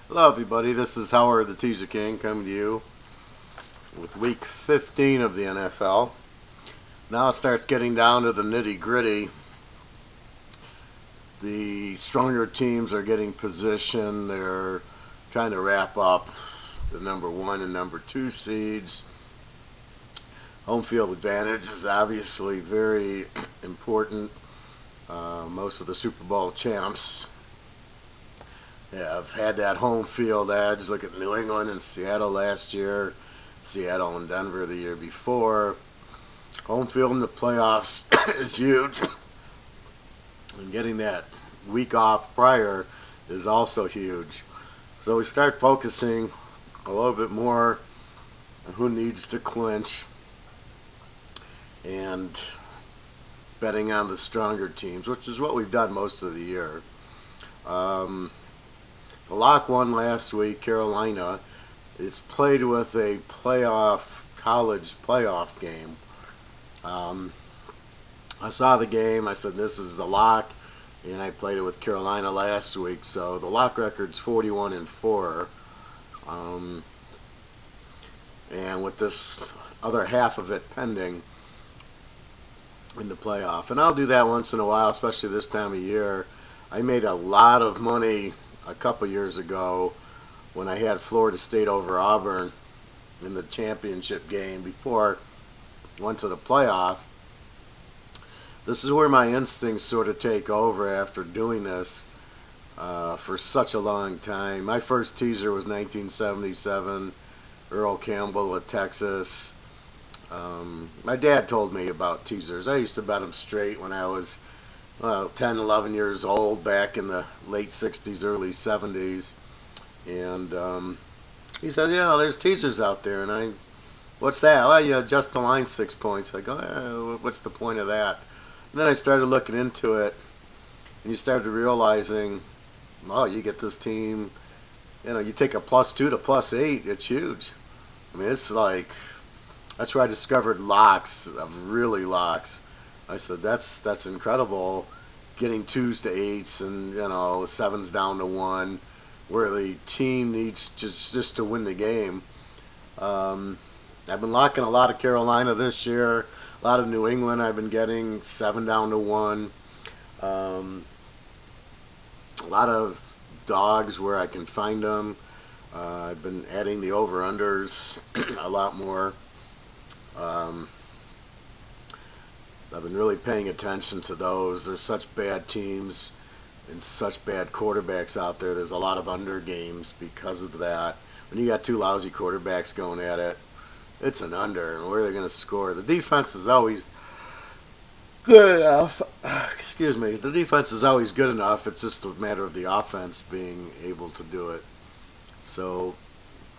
Hello everybody, this is Howard the Teaserking coming to you with week 15 of the NFL. Now it starts getting down to the nitty gritty. The stronger teams are getting position. They're trying to wrap up the number 1 and number 2 seeds. Home field advantage is obviously very important. Most of the Super Bowl champs have had that home field edge. Look at New England and Seattle last year, Seattle and Denver the year before. Home field in the playoffs is huge, and getting that week off prior is also huge. So we start focusing a little bit more on who needs to clinch and betting on the stronger teams, which is what we've done most of the year. The lock won last week, Carolina. It's played with a college playoff game. I saw the game. I said, this is the lock. And I played it with Carolina last week. So the lock record's 41-4. And with this other half of it pending in the playoff. And I'll do that once in a while, especially this time of year. I made a lot of money a couple years ago when I had Florida State over Auburn in the championship game before I went to the playoff. This is where my instincts sort of take over after doing this for such a long time. My first teaser was 1977, Earl Campbell with Texas. My dad told me about teasers. I used to bet them straight when I was 10, 11 years old back in the late 60s, early 70s. And he said, yeah, there's teasers out there. And what's that? Well, you adjust the line 6 points. I go, what's the point of that? And then I started looking into it, and you started realizing, oh, you get this team, you take a +2 to +8, it's huge. I mean, it's like, that's where I discovered locks, of really locks. I said, that's incredible, getting 2s to 8s and 7s down to 1, where the team needs just to win the game. I've been locking a lot of Carolina this year, a lot of New England. I've been getting 7 down to 1. A lot of dogs where I can find them. I've been adding the over-unders a lot more. I've been really paying attention to those. There's such bad teams and such bad quarterbacks out there. There's a lot of under games because of that. When you got 2 lousy quarterbacks going at it, it's an under. And where they're going to score. The defense is always good enough. Excuse me. The defense is always good enough. It's just a matter of the offense being able to do it. So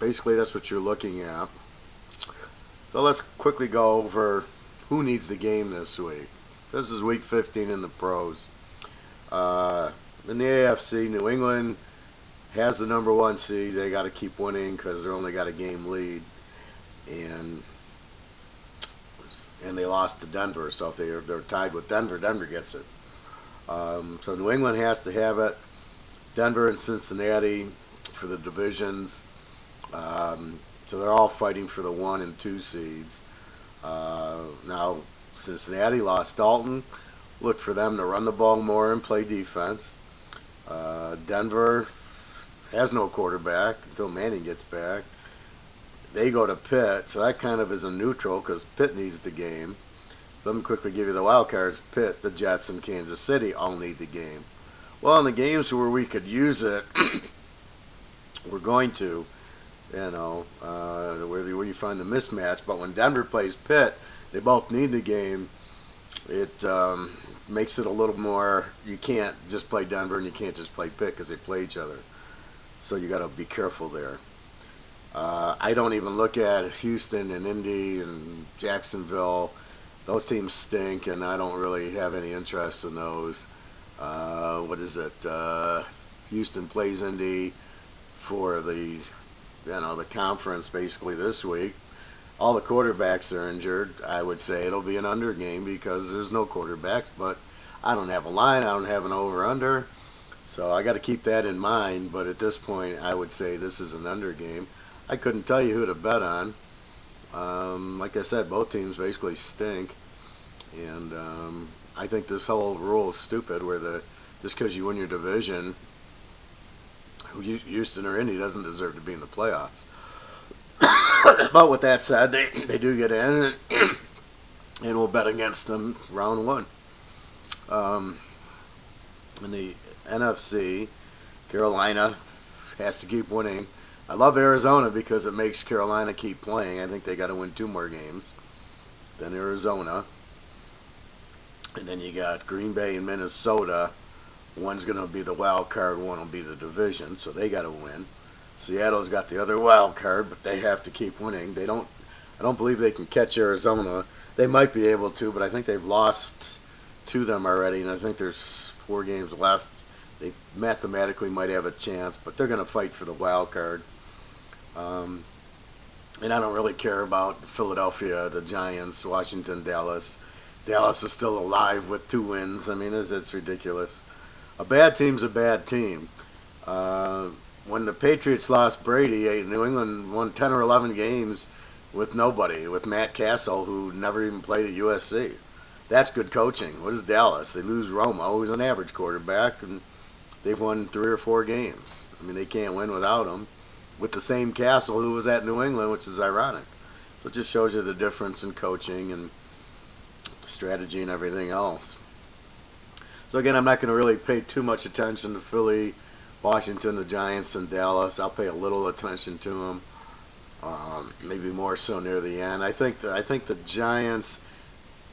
basically that's what you're looking at. So let's quickly go over who needs the game this week. This is week 15 in the pros. In the AFC, New England has the number 1 seed. They got to keep winning because they're only got a game lead, and they lost to Denver. So if they're tied with Denver, Denver gets it. So New England has to have it. Denver and Cincinnati for the divisions. So they're all fighting for the 1 and 2 seeds. Now, Cincinnati lost Dalton. Look for them to run the ball more and play defense. Denver has no quarterback until Manning gets back. They go to Pitt, so that kind of is a neutral because Pitt needs the game. Let me quickly give you the wild cards. Pitt, the Jets, and Kansas City all need the game. Well, in the games where we could use it, we're going to. Where you find the mismatch. But when Denver plays Pitt, they both need the game. It makes it a little more, you can't just play Denver and you can't just play Pitt because they play each other. So you got to be careful there. I don't even look at Houston and Indy and Jacksonville. Those teams stink, and I don't really have any interest in those. What is it? Houston plays Indy for the conference basically this week. All the quarterbacks are injured. I would say it'll be an under game because there's no quarterbacks, but I don't have a line. I don't have an over-under. So I got to keep that in mind. But at this point, I would say this is an under game. I couldn't tell you who to bet on. Like I said, both teams basically stink, and I think this whole rule is stupid. Where just because you win your division, Houston or Indy doesn't deserve to be in the playoffs. But with that said, they do get in, and we'll bet against them round one. In the NFC, Carolina has to keep winning. I love Arizona because it makes Carolina keep playing. I think they got to win 2 more games than Arizona. And then you got Green Bay and Minnesota. One's going to be the wild card, one will be the division, so they got to win. Seattle's got the other wild card, but they have to keep winning. I don't believe they can catch Arizona. They might be able to, but I think they've lost to them already, and I think there's 4 games left. They mathematically might have a chance, but they're going to fight for the wild card. And I don't really care about Philadelphia, the Giants, Washington, Dallas. Dallas is still alive with 2 wins. I mean, it's ridiculous. A bad team's a bad team. When the Patriots lost Brady, New England won 10 or 11 games with nobody, with Matt Castle, who never even played at USC. That's good coaching. What is Dallas? They lose Romo, who's an average quarterback, and they've won 3 or 4 games. I mean, they can't win without him. With the same Castle who was at New England, which is ironic. So it just shows you the difference in coaching and strategy and everything else. So again, I'm not going to really pay too much attention to Philly, Washington, the Giants, and Dallas. I'll pay a little attention to them, maybe more so near the end. I think the Giants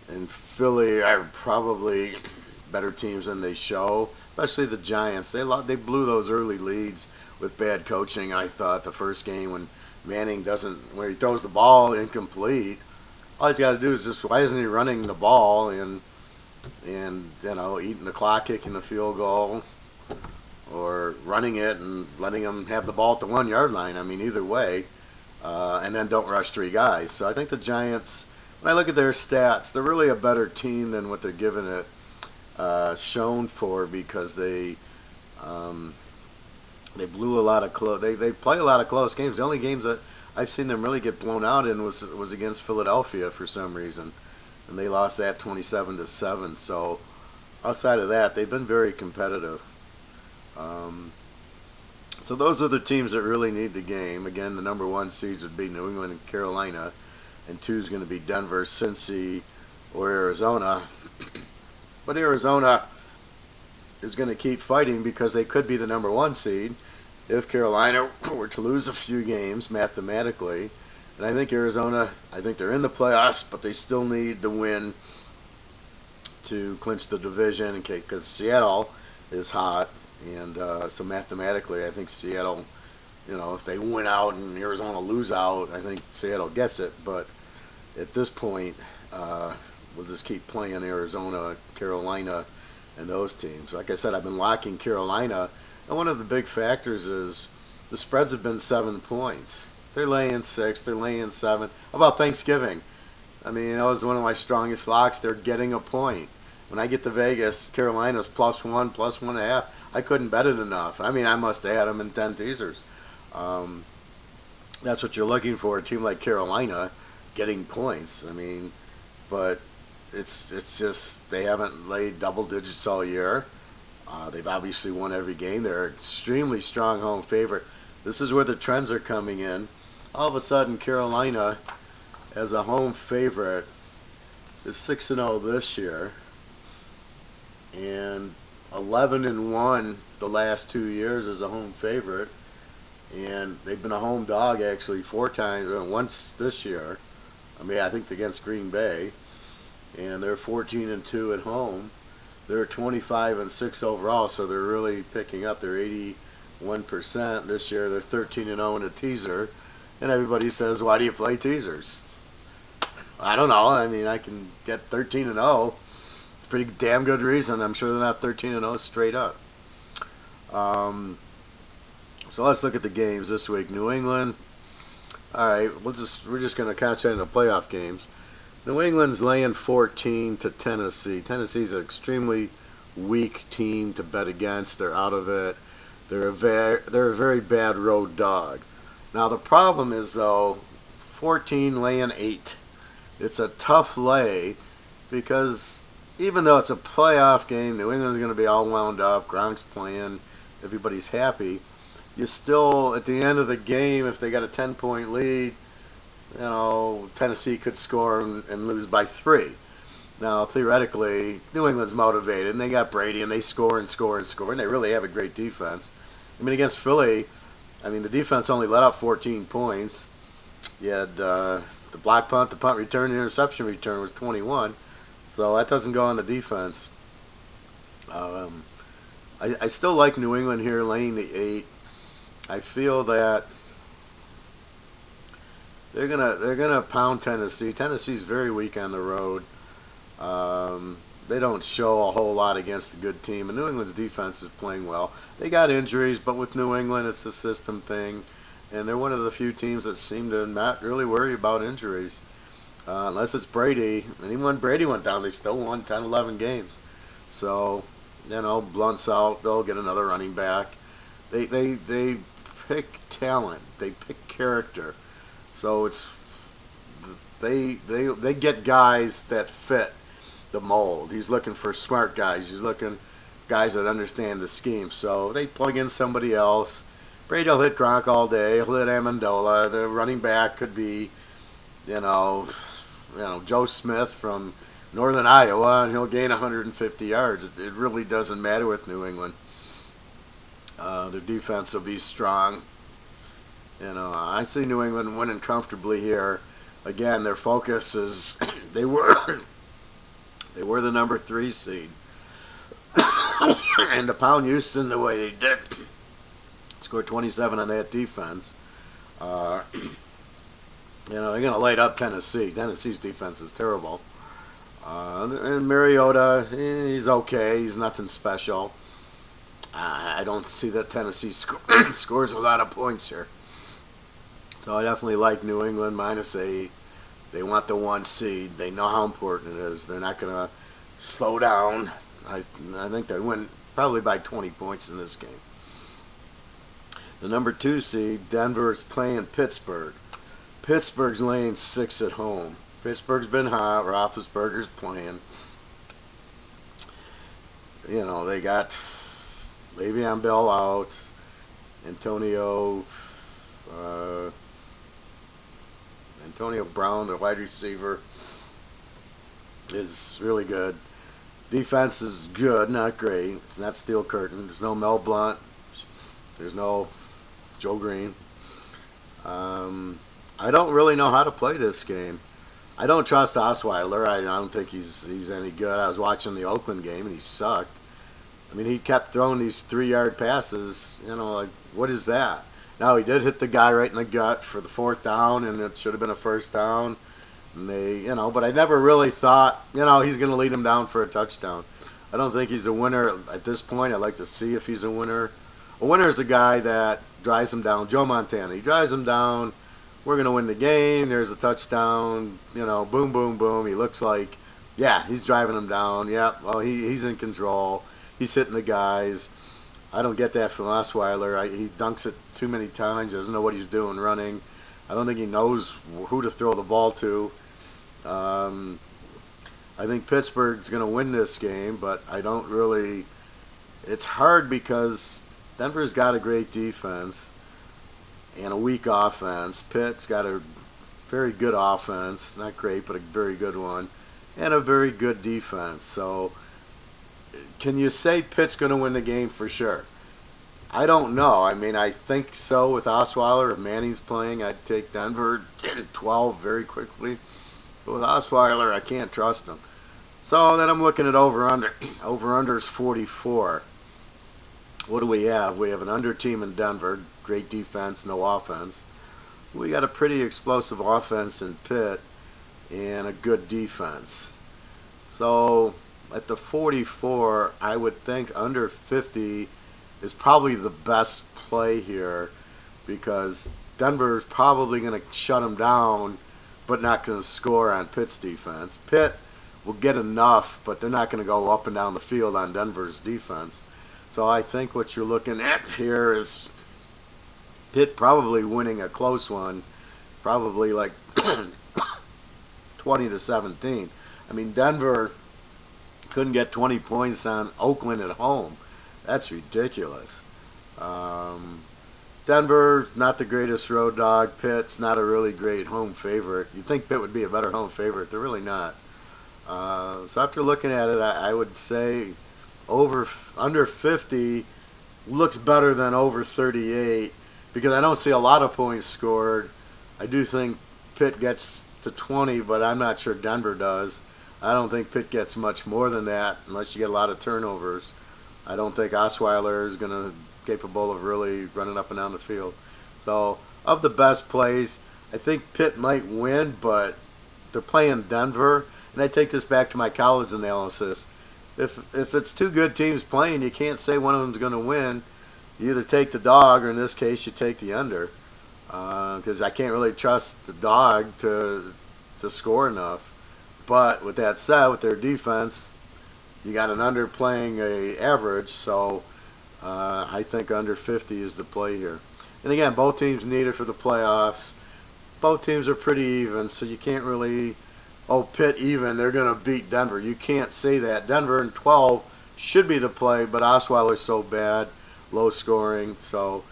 and Philly are probably better teams than they show, especially the Giants. They blew those early leads with bad coaching. I thought the first game when Manning where he throws the ball incomplete, all he's got to do is just, why isn't he running the ball and eating the clock, kicking the field goal, or running it and letting them have the ball at the 1 yard line? I mean, either way, and then don't rush 3 guys. So I think the Giants, when I look at their stats, they're really a better team than what they're giving it shown for, because they blew a lot of close. They play a lot of close games. The only games that I've seen them really get blown out in was against Philadelphia for some reason, and they lost that 27-7. So outside of that, they've been very competitive. So those are the teams that really need the game. Again, the number 1 seeds would be New England and Carolina, and 2 is going to be Denver, Cincy, or Arizona. But Arizona is going to keep fighting because they could be the number 1 seed if Carolina were to lose a few games mathematically. And I think Arizona, they're in the playoffs, but they still need the win to clinch the division, because Seattle is hot. And so mathematically, I think Seattle, if they win out and Arizona lose out, I think Seattle gets it. But at this point, we'll just keep playing Arizona, Carolina, and those teams. Like I said, I've been locking Carolina, and one of the big factors is the spreads have been 7 points. They're laying 6, they're laying 7. How about Thanksgiving? I mean, that was one of my strongest locks. They're getting a point. When I get to Vegas, Carolina's +1, +1.5. I couldn't bet it enough. I mean, I must have had them in 10 teasers. That's what you're looking for, a team like Carolina getting points. I mean, but it's just they haven't laid double digits all year. They've obviously won every game. They're an extremely strong home favorite. This is where the trends are coming in. All of a sudden, Carolina, as a home favorite, is 6-0 this year, and 11-1 the last 2 years as a home favorite, and they've been a home dog actually 4 times, once this year. I mean, I think against Green Bay, and they're 14-2 at home. They're 25-6 overall, so they're really picking up. They're 81% this year. They're 13-0 in a teaser, and everybody says, "Why do you play teasers?" I don't know. I mean, I can get 13-0. It's a pretty damn good reason. I'm sure they're not 13-0 straight up. So let's look at the games this week. New England. All right, we're just going to concentrate on the playoff games. New England's laying 14 to Tennessee. Tennessee's an extremely weak team to bet against. They're out of it. They're a very bad road dog. Now the problem is though, 14 laying 8. It's a tough lay because even though it's a playoff game, New England's going to be all wound up. Gronk's playing, everybody's happy. You still, at the end of the game, if they got a 10-point lead, Tennessee could score and lose by 3. Now, theoretically, New England's motivated, and they got Brady, and they score and score and score, and they really have a great defense. I mean, against Philly, the defense only let up 14 points. You had the block punt, the punt return, the interception return was 21. So that doesn't go on the defense. I still like New England here laying the 8. I feel that they're gonna pound Tennessee. Tennessee's very weak on the road. They don't show a whole lot against a good team, and New England's defense is playing well. They got injuries, but with New England, it's a system thing, and they're one of the few teams that seem to not really worry about injuries. Unless it's Brady. And even when Brady went down, they still won 10, 11 games. So, Blunt's out. They'll get another running back. They pick talent. They pick character. So they get guys that fit the mold. He's looking for smart guys. He's looking guys that understand the scheme. So they plug in somebody else. Brady will hit Gronk all day. He'll hit Amendola. The running back could be, Joe Smith from Northern Iowa, and he'll gain 150 yards. It really doesn't matter with New England. Their defense will be strong. I see New England winning comfortably here. Again, their focus is they were the number 3 seed, and to pound Houston the way they did, scored 27 on that defense. They're going to light up Tennessee. Tennessee's defense is terrible. And Mariota, he's okay. He's nothing special. I don't see that Tennessee scores a lot of points here. So I definitely like New England minus 8. They want the 1 seed. They know how important it is. They're not going to slow down. I think they win probably by 20 points in this game. The number 2 seed, Denver, is playing Pittsburgh. Pittsburgh's laying 6 at home. Pittsburgh's been hot. Roethlisberger's playing. They got Le'Veon Bell out. Antonio Brown, the wide receiver, is really good. Defense is good, not great. It's not Steel Curtain. There's no Mel Blount. There's no Joe Green. I don't really know how to play this game. I don't trust Osweiler. I don't think he's any good. I was watching the Oakland game and he sucked. He kept throwing these 3-yard passes. What is that? Now he did hit the guy right in the gut for the 4th down, and it should have been a 1st down. And but I never really thought, he's going to lead him down for a touchdown. I don't think he's a winner at this point. I'd like to see if he's a winner. A winner is a guy that drives him down. Joe Montana. He drives him down. We're going to win the game. There's a touchdown. Boom, boom, boom. He looks like, he's driving him down. Well, he's in control. He's hitting the guys. I don't get that from Osweiler. He dunks it too many times. Doesn't know what he's doing running. I don't think he knows who to throw the ball to. I think Pittsburgh's going to win this game, but I don't really. It's hard because Denver's got a great defense and a weak offense. Pitt's got a very good offense, not great, but a very good one, and a very good defense. So, can you say Pitt's going to win the game for sure? I don't know. I think so with Osweiler. If Manning's playing, I'd take Denver at 12 very quickly. But with Osweiler, I can't trust him. So then I'm looking at over-under. Over-under is 44. What do we have? We have an under team in Denver. Great defense, no offense. We got a pretty explosive offense in Pitt and a good defense. So at the 44, I would think under 50 is probably the best play here because Denver's probably going to shut them down but not going to score on Pitt's defense. Pitt will get enough, but they're not going to go up and down the field on Denver's defense. So I think what you're looking at here is Pitt probably winning a close one, probably like 20-17. I mean, Denver couldn't get 20 points on Oakland at home. That's ridiculous. Denver's not the greatest road dog. Pitt's not a really great home favorite. You'd think Pitt would be a better home favorite. They're really not. So after looking at it, I would say under 50 looks better than over 38 because I don't see a lot of points scored. I do think Pitt gets to 20, but I'm not sure Denver does. I don't think Pitt gets much more than that unless you get a lot of turnovers. I don't think Osweiler is going to capable of really running up and down the field. So of the best plays, I think Pitt might win, but they're playing Denver. And I take this back to my college analysis. If it's two good teams playing, you can't say one of them's going to win. You either take the dog, or in this case, you take the under. Because I can't really trust the dog to score enough. But with that said, with their defense, you got an under playing a average, so I think under 50 is the play here. And again, both teams need it for the playoffs. Both teams are pretty even, so you can't really, Pitt even, they're going to beat Denver. You can't say that. Denver in 12 should be the play, but Osweiler's so bad, low scoring, so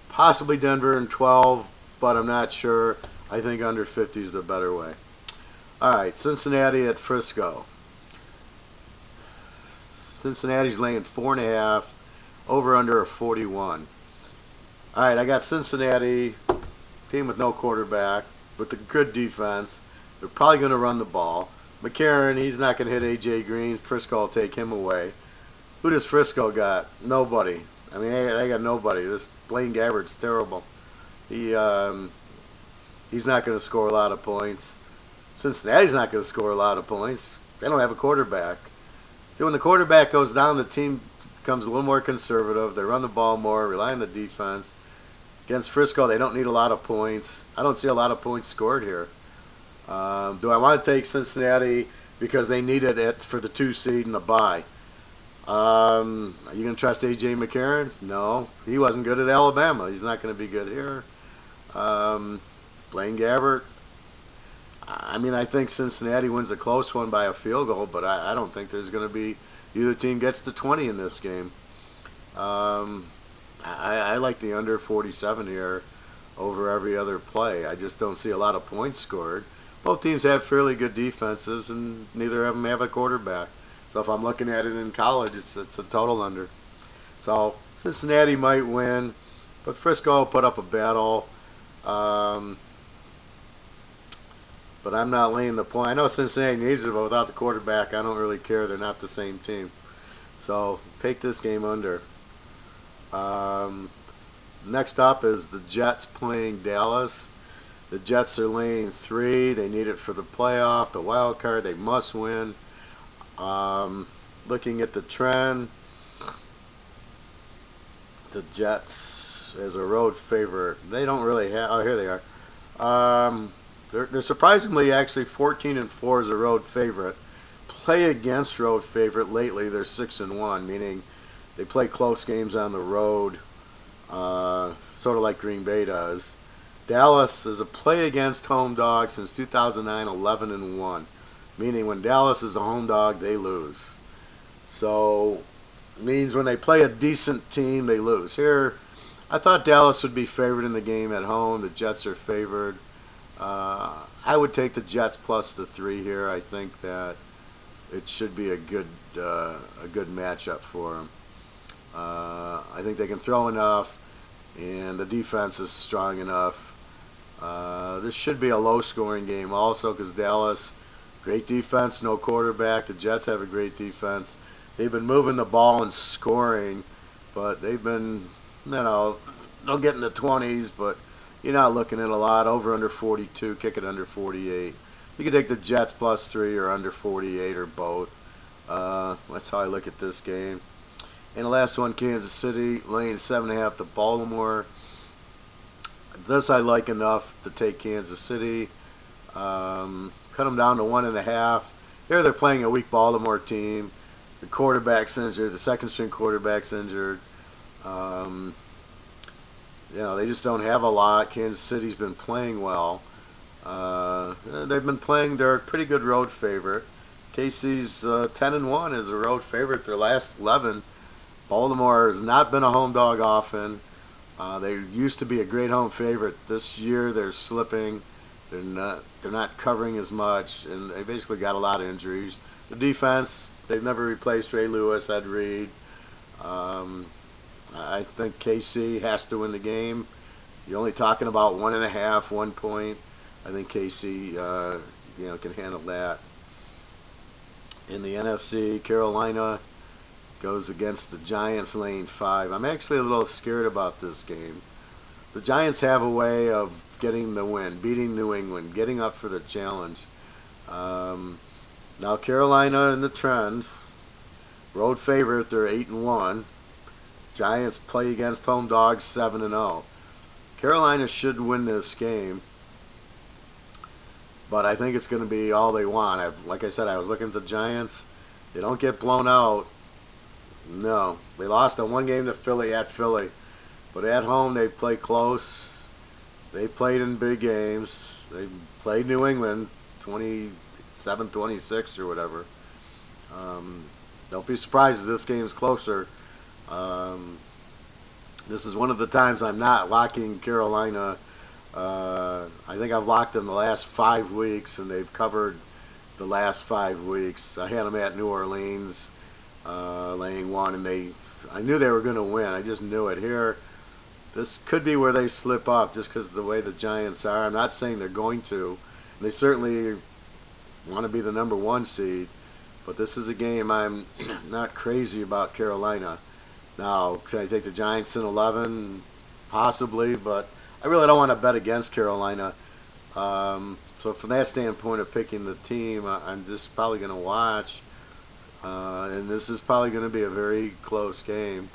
possibly Denver in 12, but I'm not sure. I think under 50 is the better way. All right, Cincinnati at Frisco. Cincinnati's laying 4.5, over under a 41. All right, I got Cincinnati, team with no quarterback, with a good defense. They're probably going to run the ball. McCarron, he's not going to hit A.J. Green. Frisco will take him away. Who does Frisco got? Nobody. I mean, they got nobody. This Blaine Gabbert's terrible. He's not going to score a lot of points. Cincinnati's not going to score a lot of points. They don't have a quarterback. So when the quarterback goes down, the team becomes a little more conservative. They run the ball more, rely on the defense. Against Frisco, they don't need a lot of points. I don't see a lot of points scored here. Do I want to take Cincinnati because they needed it for the 2 seed and the bye? Are you going to trust A.J. McCarron? No. He wasn't good at Alabama. He's not going to be good here. Blaine Gabbert. I mean, I think Cincinnati wins a close one by a field goal, but I don't think there's going to be either team gets to 20 in this game. I like the under 47 here over every other play. I just don't see a lot of points scored. Both teams have fairly good defenses, and neither of them have a quarterback. So if I'm looking at it in college, it's a total under. So Cincinnati might win, but Frisco will put up a battle. But I'm not laying the point. I know Cincinnati needs it, but without the quarterback, I don't really care. They're not the same team. So take this game under. Next up is the Jets playing Dallas. The Jets are laying 3. They need it for the playoff, the wild card. They must win. Looking at the trend, the Jets as a road favorite. They don't really have. Oh, here they are. They're surprisingly actually 14-4 as a road favorite. Play against road favorite lately. They're 6-1, meaning they play close games on the road, sort of like Green Bay does. Dallas is a play against home dog since 2009, 11-1, meaning when Dallas is a home dog, they lose. So means when they play a decent team, they lose. Here, I thought Dallas would be favored in the game at home. The Jets are favored. I would take the Jets plus the 3 here. I think that it should be a good matchup for them. I think they can throw enough, and the defense is strong enough. This should be a low-scoring game also because Dallas, great defense, no quarterback. The Jets have a great defense. They've been moving the ball and scoring, but they've been, they'll get in the 20s, but you're not looking at a lot. Over under 42, kick it under 48. You can take the Jets plus 3 or under 48 or both. That's how I look at this game. And the last one, Kansas City, laying 7.5 to Baltimore. This I like enough to take Kansas City. Cut them down to 1.5. here they're playing a weak Baltimore team. The quarterback's injured. The second string quarterback's injured. Um, they just don't have a lot. Kansas City's been playing well. They've been playing. They're a pretty good road favorite. KC's 10-1 is a road favorite. Their last 11. Baltimore has not been a home dog often. They used to be a great home favorite. This year they're slipping. They're not covering as much, and they basically got a lot of injuries. The defense, they've never replaced Ray Lewis, Ed Reed. I think KC has to win the game. You're only talking about 1.5, 1 point. I think KC, can handle that. In the NFC, Carolina goes against the Giants, lane 5. I'm actually a little scared about this game. The Giants have a way of getting the win, beating New England, getting up for the challenge. Now Carolina in the trend, road favorite, they're 8-1. Giants play against home dogs 7-0. Carolina should win this game, but I think it's going to be all they want. Like I said, I was looking at the Giants. They don't get blown out. No, they lost a 1 game to Philly at Philly, but at home they play close. They played in big games. They played New England 27-26 or whatever. Don't be surprised if this game's closer. This is one of the times I'm not locking Carolina. I think I've locked them the last 5 weeks, and they've covered the last 5 weeks. I had them at New Orleans, laying 1, and I knew they were going to win. I just knew it. Here, this could be where they slip up just because of the way the Giants are. I'm not saying they're going to. They certainly want to be the number 1 seed, but this is a game I'm not crazy about Carolina. Now, can I take the Giants in 11? Possibly, but I really don't want to bet against Carolina. So from that standpoint of picking the team, I'm just probably going to watch. And this is probably going to be a very close game.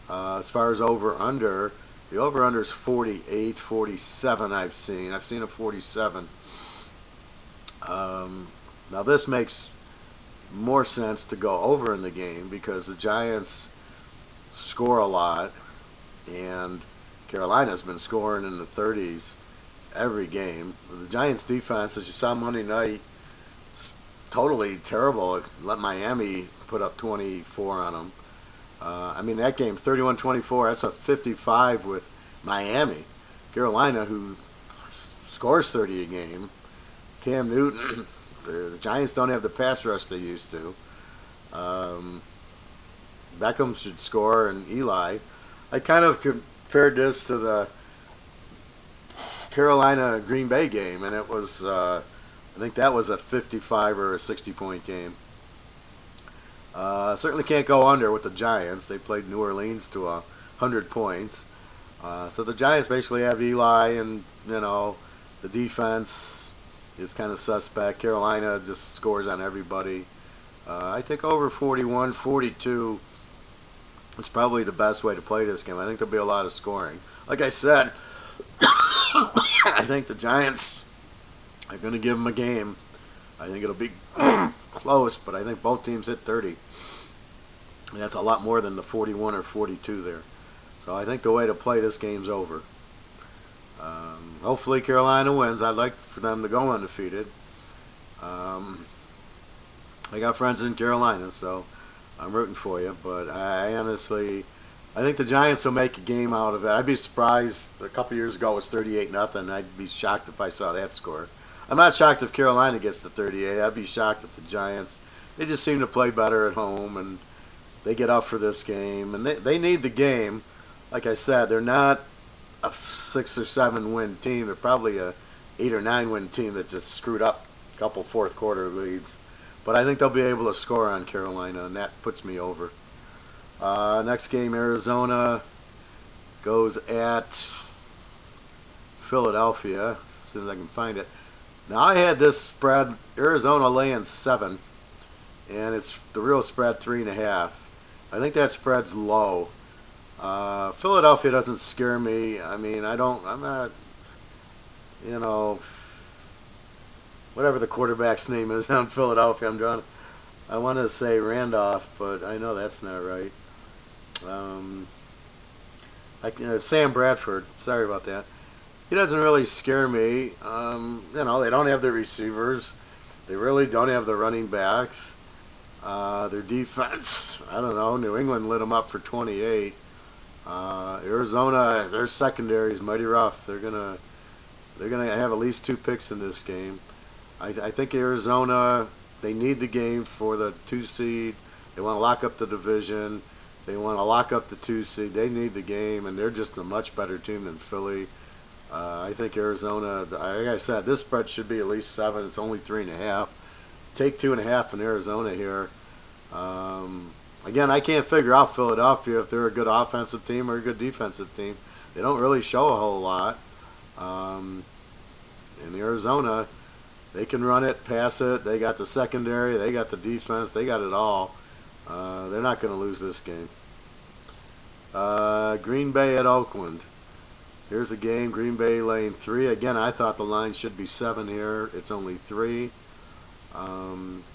As far as over-under, the over-under is 48, 47 I've seen. I've seen a 47. Now this makes more sense to go over in the game because the Giants score a lot, and Carolina's been scoring in the 30s every game. The Giants' defense, as you saw Monday night, is totally terrible. Let Miami put up 24 on them. That game, 31-24, that's a 55 with Miami. Carolina, who scores 30 a game. Cam Newton, the Giants don't have the pass rush they used to. Beckham should score, and Eli. I kind of compared this to the Carolina-Green Bay game, and it was, I think that was a 55 or a 60-point game. Certainly can't go under with the Giants. They played New Orleans to 100 points. So the Giants basically have Eli, and, the defense is kind of suspect. Carolina just scores on everybody. I think over 41, 42 is probably the best way to play this game. I think there'll be a lot of scoring. Like I said, I think the Giants are going to give them a game. I think it'll be close, but I think both teams hit 30. And that's a lot more than the 41 or 42 there. So I think the way to play this game's over. Hopefully Carolina wins. I'd like for them to go undefeated. I got friends in Carolina, so I'm rooting for you. But I think the Giants will make a game out of it. I'd be surprised. A couple years ago it was 38-0. I'd be shocked if I saw that score. I'm not shocked if Carolina gets to 38. I'd be shocked if the Giants. They just seem to play better at home, and they get up for this game. And they need the game. Like I said, they're not a 6 or 7 win team. They're probably a 8 or 9 win team that just screwed up a couple fourth quarter leads. But I think they'll be able to score on Carolina, and that puts me over. Next game, Arizona goes at Philadelphia, as soon as I can find it. Now, I had this spread, Arizona laying 7, and it's the real spread 3.5. I think that spread's low. Philadelphia doesn't scare me. I'm not, whatever the quarterback's name is down in Philadelphia. I want to say Randolph, but I know that's not right. Um, Sam Bradford. Sorry about that. He doesn't really scare me. They don't have the receivers. They really don't have the running backs. Their defense, I don't know. New England lit them up for 28. Arizona, their secondary is mighty rough. They're gonna have at least 2 picks in this game. I think Arizona, they need the game for the 2 seed. They want to lock up the division. They want to lock up the 2 seed. They need the game, and they're just a much better team than Philly. I think Arizona, like I said, this spread should be at least 7. It's only 3.5. Take 2.5 in Arizona here. Again, I can't figure out Philadelphia if they're a good offensive team or a good defensive team. They don't really show a whole lot. In Arizona, they can run it, pass it. They got the secondary. They got the defense. They got it all. They're not going to lose this game. Green Bay at Oakland. Here's a game. Green Bay laying 3. Again, I thought the line should be 7 here. It's only 3.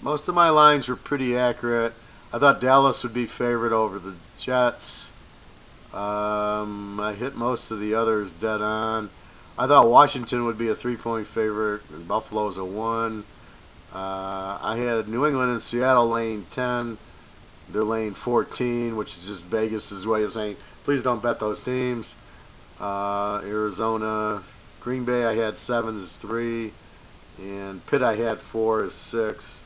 Most of my lines were pretty accurate. I thought Dallas would be favored over the Jets. I hit most of the others dead on. I thought Washington would be a 3-point favorite, and Buffalo's a 1. I had New England and Seattle laying 10. They're laying 14, which is just Vegas' way of saying, please don't bet those teams. Arizona, Green Bay I had 7 is 3. And Pitt I had 4 is 6.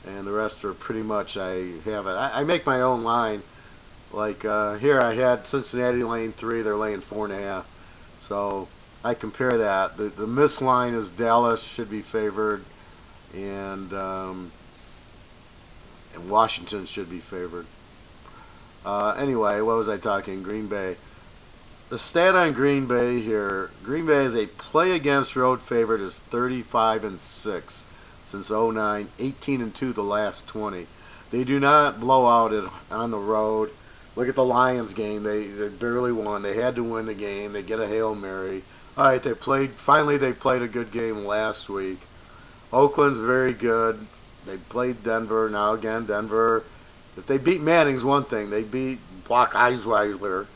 And the rest are pretty much I have it. I make my own line. Like here I had Cincinnati laying 3. They're laying 4.5. So I compare that. The miss line is Dallas should be favored. And Washington should be favored. Anyway, what was I talking? Green Bay. The stat on Green Bay here, Green Bay is a play against road favorite is 35-6 since 09, 18-2 the last 20. They do not blow out it on the road. Look at the Lions game. They barely won. They had to win the game. They get a Hail Mary. All right, they played a good game last week. Oakland's very good. They played Denver. Now again, Denver, if they beat Manning's one thing. They beat Brock Osweiler.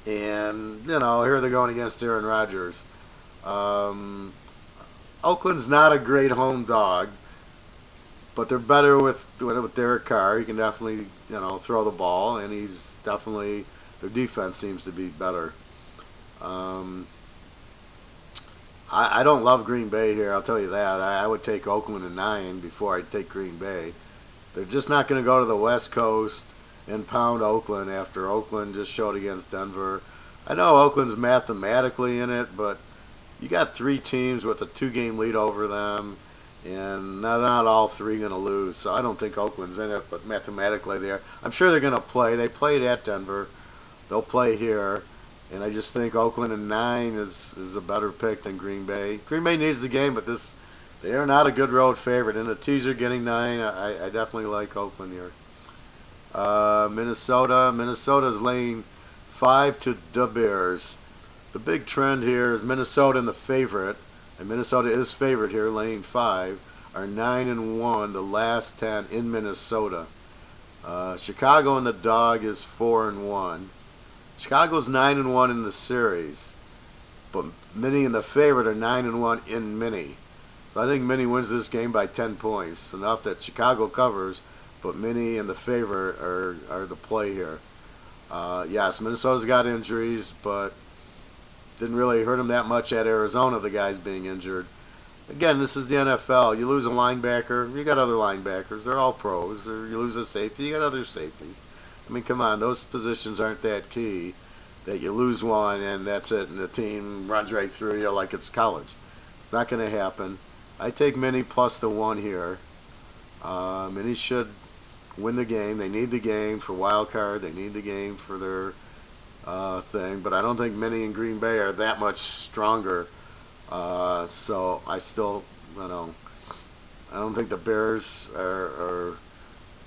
And, here they're going against Aaron Rodgers. Oakland's not a great home dog, but they're better with Derek Carr. He can definitely, throw the ball, and their defense seems to be better. I don't love Green Bay here, I'll tell you that. I would take Oakland at 9 before I'd take Green Bay. They're just not going to go to the West Coast and pound Oakland after Oakland just showed against Denver. I know Oakland's mathematically in it, but you got 3 teams with a 2-game lead over them, and not all 3 going to lose. So I don't think Oakland's in it, but mathematically they are. I'm sure they're going to play. They played at Denver. They'll play here, and I just think Oakland at 9 is a better pick than Green Bay. Green Bay needs the game, but they are not a good road favorite. In a teaser getting 9, I definitely like Oakland here. Minnesota's laying 5 to the Bears. The big trend here is Minnesota and the favorite, and Minnesota is favorite here, laying 5, are 9-1 the last 10 in Minnesota. Chicago and the dog is 4-1. Chicago's 9-1 in the series, but Minnie and the favorite are 9-1 in Minnie. So I think Minnie wins this game by 10 points, enough that Chicago covers. But Minnie and the favorite are the play here. Yes, Minnesota's got injuries, but didn't really hurt them that much at Arizona, the guys being injured. Again, this is the NFL. You lose a linebacker, you got other linebackers. They're all pros. Or you lose a safety, you got other safeties. I mean, come on, those positions aren't that key that you lose one and that's it, and the team runs right through you like it's college. It's not going to happen. I take Minnie plus the 1 here. Minnie should win the game. They need the game for wild card. They need the game for their thing. But I don't think Minnie and Green Bay are that much stronger. So I still, I don't think the Bears are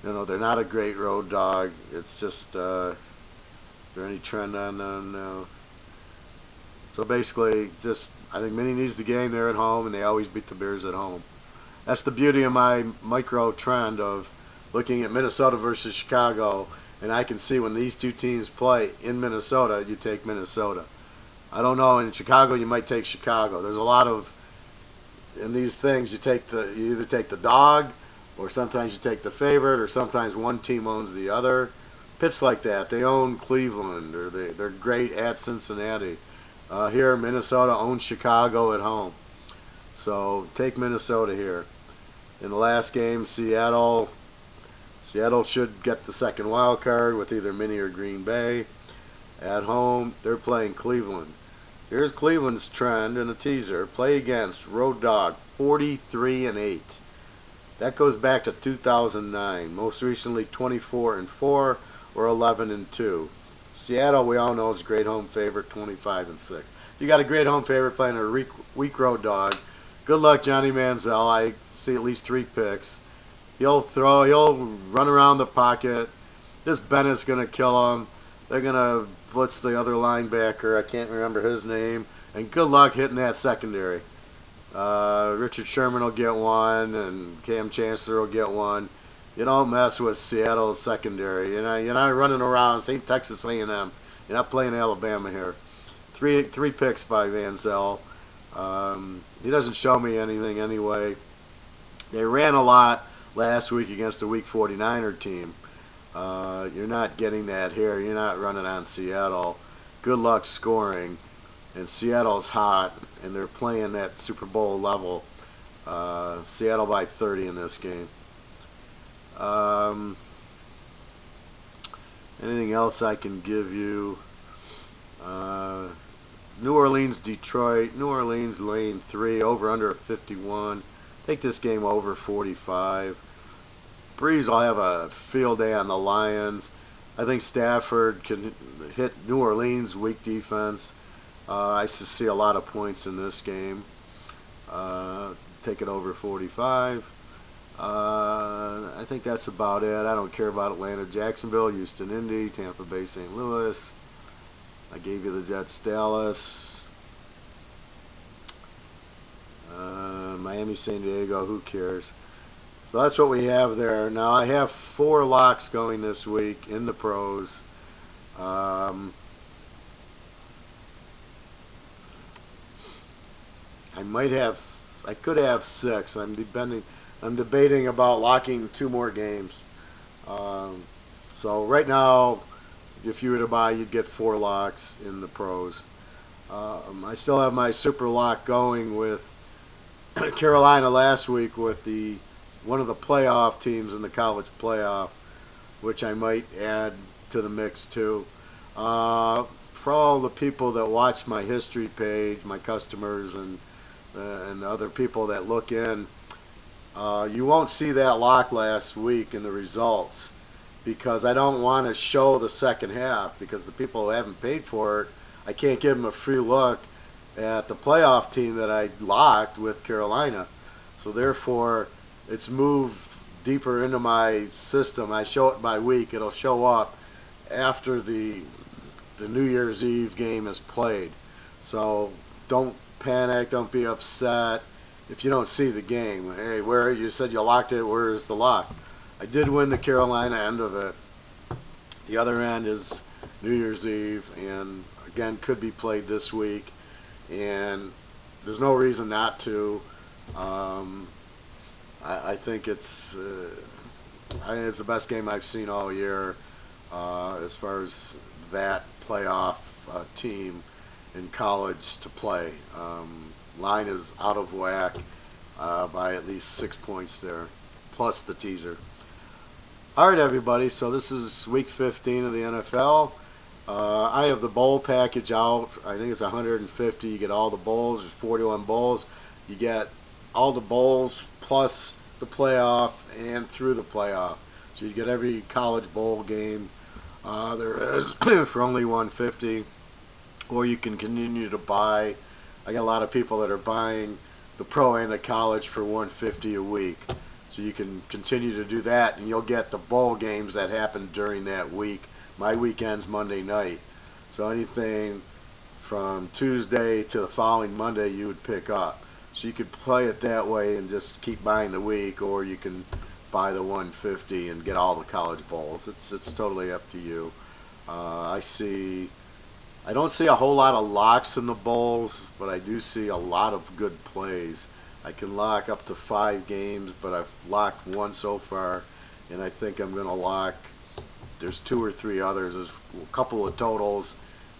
they're not a great road dog. It's just, is there any trend on them? No. So basically, I think Minnie needs the game. They're at home, and they always beat the Bears at home. That's the beauty of my micro trend of looking at Minnesota versus Chicago, and I can see when these two teams play in Minnesota, you take Minnesota. I don't know, in Chicago you might take Chicago. There's a lot of, in these things, you either take the dog, or sometimes you take the favorite, or sometimes one team owns the other. Pits like that, they own Cleveland, or they're great at Cincinnati. Here, Minnesota owns Chicago at home. So take Minnesota here. In the last game, Seattle should get the second wild card with either Mini or Green Bay. At home, they're playing Cleveland. Here's Cleveland's trend in a teaser. Play against road dog 43-8. That goes back to 2009. Most recently 24-4 or 11-2. Seattle, we all know, is a great home favorite, 25-6. You got a great home favorite playing a weak road dog. Good luck, Johnny Manziel. I see at least 3 picks. He'll throw. He'll run around the pocket. This Bennett's going to kill him. They're going to blitz the other linebacker. I can't remember his name. And good luck hitting that secondary. Richard Sherman will get one, and Cam Chancellor will get one. You don't mess with Seattle's secondary. You're not running around St. Texas A&M. You're not playing Alabama here. Three picks by Manziel. He doesn't show me anything anyway. They ran a lot last week against a weak 49er team. You're not getting that here. You're not running on Seattle. Good luck scoring. And Seattle's hot, and they're playing that Super Bowl level. Seattle by 30 in this game. Anything else I can give you? New Orleans, Detroit. New Orleans lane 3, over under 51. Take this game over 45. Breeze will have a field day on the Lions. I think Stafford can hit New Orleans' weak defense. I see a lot of points in this game. Take it over 45. I think that's about it. I don't care about Atlanta, Jacksonville, Houston, Indy, Tampa Bay, St. Louis. I gave you the Jets, Dallas. Miami, San Diego, who cares? So that's what we have there. Now I have 4 locks going this week in the pros. I could have 6. I'm debating about locking 2 more games. So right now, if you were to buy, you'd get 4 locks in the pros. I still have my super lock going with Carolina last week with one of the playoff teams in the college playoff, which I might add to the mix too. For all the people that watch my history page, my customers and the other people that look in, you won't see that lock last week in the results because I don't want to show the second half because the people who haven't paid for it, I can't give them a free look at the playoff team that I locked with Carolina. So therefore, it's moved deeper into my system. I show it by week. It'll show up after the New Year's Eve game is played. So don't panic. Don't be upset if you don't see the game. Hey, where you said you locked it, where is the lock? I did win the Carolina end of it. The other end is New Year's Eve, and again, could be played this week. And there's no reason not to. I think it's the best game I've seen all year as far as that playoff team in college to play. Line is out of whack by at least 6 points there, plus the teaser. All right, everybody, so this is week 15 of the NFL. I have the bowl package out. I think it's 150. You get all the bowls. There's 41 bowls. You get all the bowls plus the playoff and through the playoff. So you get every college bowl game there is for only 150. Or you can continue to buy. I got a lot of people that are buying the pro and the college for 150 a week. So you can continue to do that, and you'll get the bowl games that happen during that week. My weekend's Monday night. So anything from Tuesday to the following Monday you would pick up. So you could play it that way and just keep buying the week, or you can buy the 150 and get all the college bowls. It's totally up to you. I see. I don't see a whole lot of locks in the bowls, but I do see a lot of good plays. I can lock up to 5 games, but I've locked one so far, and I think I'm going to lock. There's 2 or 3 others. There's a couple of totals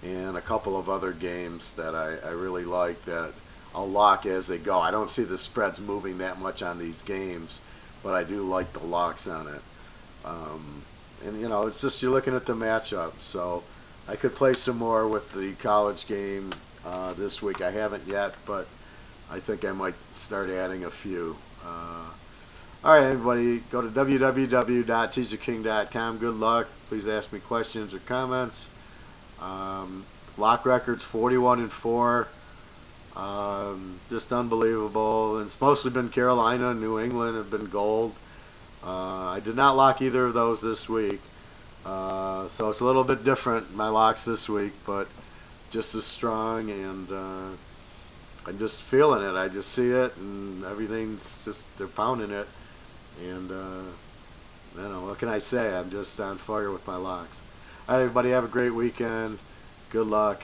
and a couple of other games that I really like that I'll lock as they go. I don't see the spreads moving that much on these games, but I do like the locks on it. And it's just you're looking at the matchup. So I could play some more with the college game this week. I haven't yet, but I think I might start adding a few. All right, everybody, go to www.teaserking.com. Good luck. Please ask me questions or comments. Lock records 41-4. Just unbelievable. And it's mostly been Carolina and New England have been gold. I did not lock either of those this week. So it's a little bit different, my locks this week, but just as strong, and I'm just feeling it. I just see it, and everything's just, they're pounding it. And, what can I say? I'm just on fire with my locks. All right, everybody, have a great weekend. Good luck.